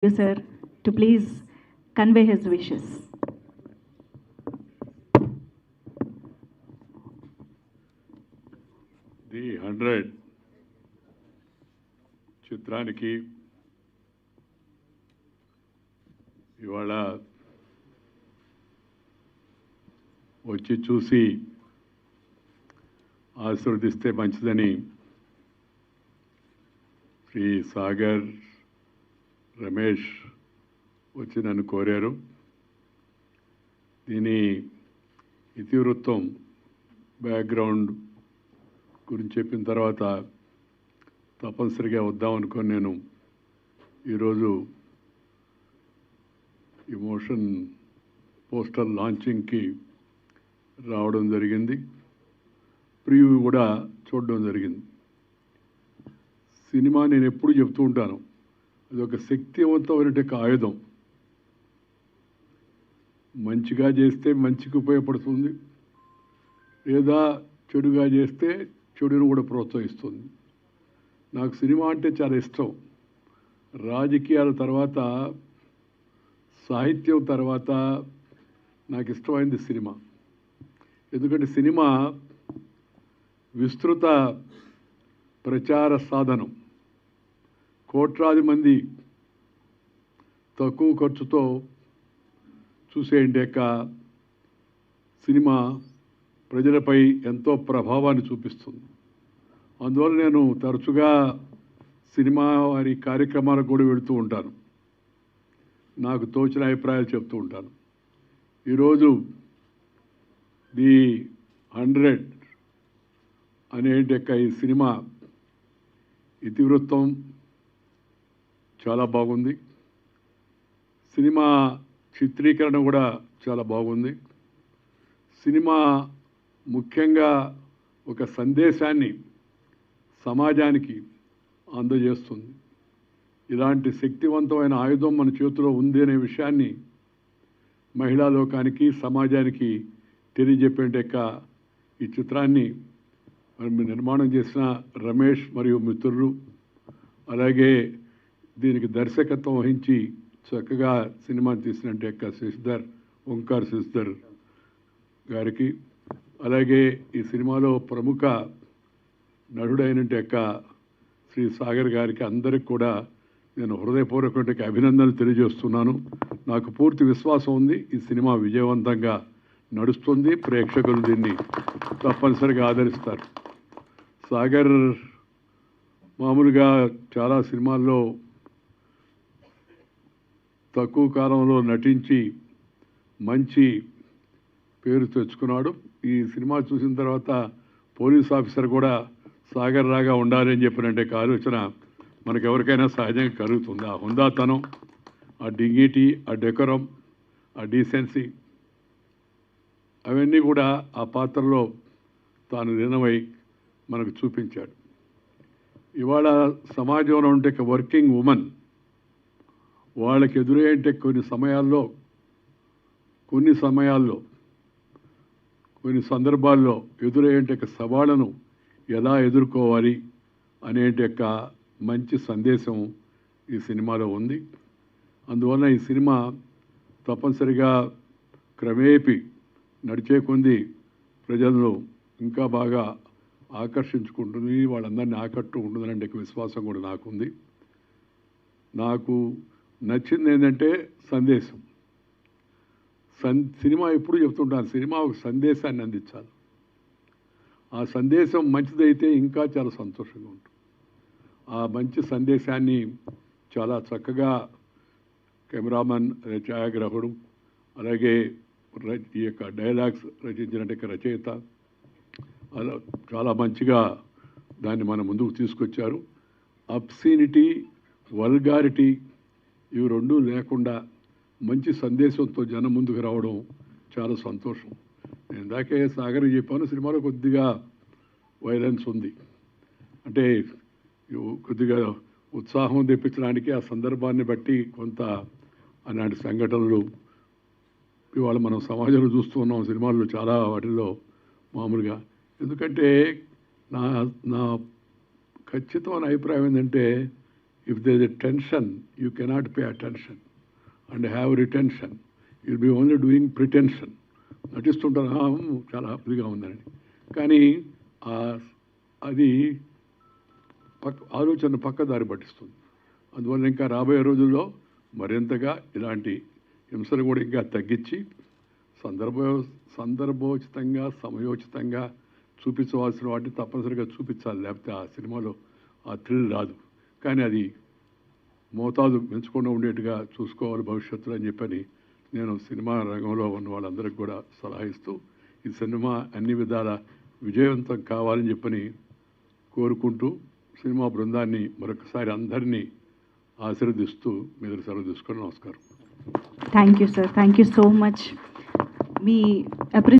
you, sir, to please convey his wishes. The 100 చిత్రానికి ఇవాళ వచ్చి చూసి ఆశీర్వదిస్తే మంచిదని శ్రీ సాగర్ రమేష్ వచ్చి నన్ను కోరారు. దీని ఇతివృత్తం బ్యాక్గ్రౌండ్ గురించి చెప్పిన తర్వాత తప్పనిసరిగా వద్దామనుకొని నేను ఈరోజు ఇమోషన్ పోస్టర్ లాంచింగ్కి రావడం జరిగింది. ప్రివ్యూ కూడా చూడడం జరిగింది. సినిమా నేను ఎప్పుడు చెప్తూ ఉంటాను, అది ఒక శక్తివంతమైన ఆయుధం. మంచిగా చేస్తే మంచికి ఉపయోగపడుతుంది, లేదా చెడుగా చేస్తే చెడును కూడా ప్రోత్సహిస్తుంది. నాకు సినిమా అంటే చాలా ఇష్టం. రాజకీయాల తర్వాత, సాహిత్యం తర్వాత నాకు ఇష్టమైంది సినిమా. ఎందుకంటే సినిమా విస్తృత ప్రచార సాధనం. కోట్లాది మంది తక్కువ ఖర్చుతో చూసేయండి సినిమా ప్రజలపై ఎంతో ప్రభావాన్ని చూపిస్తుంది. అందువల్ల నేను తరచుగా సినిమా వారి కార్యక్రమాలకు కూడా వెళుతూ ఉంటాను. నాకు తోచిన అభిప్రాయాలు చెప్తూ ఉంటాను. ఈరోజు ది 100 అనేటి ఈ సినిమా ఇతివృత్తం చాలా బాగుంది. సినిమా చిత్రీకరణ కూడా చాలా బాగుంది. సినిమా ముఖ్యంగా ఒక సందేశాన్ని సమాజానికి అందజేస్తుంది. ఇలాంటి శక్తివంతమైన ఆయుధం మన చేతిలో ఉంది అనే విషయాన్ని మహిళా లోకానికి, సమాజానికి తెలియజెప్పే ఈ చిత్రాన్ని నిర్మాణం చేసిన రమేష్ మరియు మిత్రులు, అలాగే దీనికి దర్శకత్వం వహించి చక్కగా సినిమా తీసినట్టు శశిధర్, ఓంకార్ శశిధర్ గారికి, అలాగే ఈ సినిమాలో ప్రముఖ నటుడైనట్టు శ్రీ సాగర్ గారికి, అందరికి కూడా నేను హృదయపూర్వక అభినందనలు తెలియజేస్తున్నాను. నాకు పూర్తి విశ్వాసం ఉంది, ఈ సినిమా విజయవంతంగా నడుస్తుంది. ప్రేక్షకులు దీన్ని తప్పనిసరిగా ఆదరిస్తారు. సాగర్ మామూలుగా చాలా సినిమాల్లో తక్కువ కాలంలో నటించి మంచి పేరు తెచ్చుకున్నాడు. ఈ సినిమా చూసిన తర్వాత పోలీస్ ఆఫీసర్ కూడా సాగర్ రాగా ఉండాలని చెప్పినట్టే ఆలోచన మనకెవరికైనా సహజంగా కలుగుతుంది. ఆ హుందాతనం, ఆ డిగ్నిటీ, ఆ డెకరం, ఆ డీసెన్సీ, అవన్నీ కూడా ఆ పాత్రలో తాను లీనమై మనకు చూపించాడు. ఇవాళ సమాజంలో ఉంటే వర్కింగ్ ఉమెన్ వాళ్ళకి ఎదురయ్యేంటే కొన్ని సందర్భాల్లో ఎదురయ్యేంటే సవాళ్ళను ఎలా ఎదుర్కోవాలి అనేటి మంచి సందేశం ఈ సినిమాలో ఉంది. అందువల్ల ఈ సినిమా తప్పనిసరిగా క్రమేపీ నడిచే కొంది ప్రజలను ఇంకా బాగా ఆకర్షించుకుంటుంది, వాళ్ళందరినీ ఆకట్టుకుంటుందనే విశ్వాసం కూడా నాకుంది. నాకు నచ్చింది ఏంటంటే సందేశం. సినిమా ఎప్పుడు చెప్తుంటాను, సినిమా ఒక సందేశాన్ని అందించాలి. ఆ సందేశం మంచిదైతే ఇంకా చాలా సంతోషంగా ఉంటుంది. ఆ మంచి సందేశాన్ని చాలా చక్కగా కెమెరామన్, ఛాయాగ్రాహకుడు, అలాగే ఈ డైలాగ్స్ రచించినట్టు రచయిత అలా చాలా మంచిగా దాన్ని మన ముందుకు తీసుకొచ్చారు. అబ్సీనిటీ, వల్గారిటీ ఇవి రెండూ లేకుండా మంచి సందేశంతో జనం ముందుకు రావడం చాలా సంతోషం. నేను ఇందాకే సాగర్ చెప్పాను, సినిమాలో కొద్దిగా వైలెన్స్ ఉంది. అంటే కొద్దిగా ఉత్సాహం తెప్పించడానికి ఆ సందర్భాన్ని బట్టి కొంత అలాంటి సంఘటనలు ఇవాళ మనం సమాజంలో చూస్తూ ఉన్నాం. సినిమాల్లో చాలా వాటిల్లో మామూలుగా. ఎందుకంటే నా ఖచ్చితమైన అభిప్రాయం ఏంటంటే if there is a tension you cannot pay attention and have retention will be only doing pretension. నటిస్తుంటారు చాలా హ్యాపీగా ఉందని, కానీ అది ఆలోచన పక్కదారి పట్టిస్తుంది. అందువల్ల ఇంకా రాబోయే రోజుల్లో మరింతగా ఇలాంటి హింసలు కూడా ఇంకా తగ్గించి సందర్భోచితంగా సమయోచితంగా చూపించవలసిన వాటిని తప్పనిసరిగా చూపించాలి. లేకపోతే ఆ సినిమాలో ఆ థ్రిల్ రాదు. కానీ అది మోతాదు పెంచకుండా ఉండేట్టుగా చూసుకోవాలి భవిష్యత్తులో అని చెప్పని నేను సినిమా రంగంలో ఉన్న వాళ్ళందరికీ కూడా సలహా ఇస్తూ ఈ సినిమా అన్ని విధాల విజయవంతం కావాలని చెప్పని కోరుకుంటూ సినిమా బృందాన్ని మరొకసారి అందరినీ ఆశీర్వదిస్తూ మీరు సెలవు తీసుకొని నమస్కారం. Thank you sir, thank you so much. Me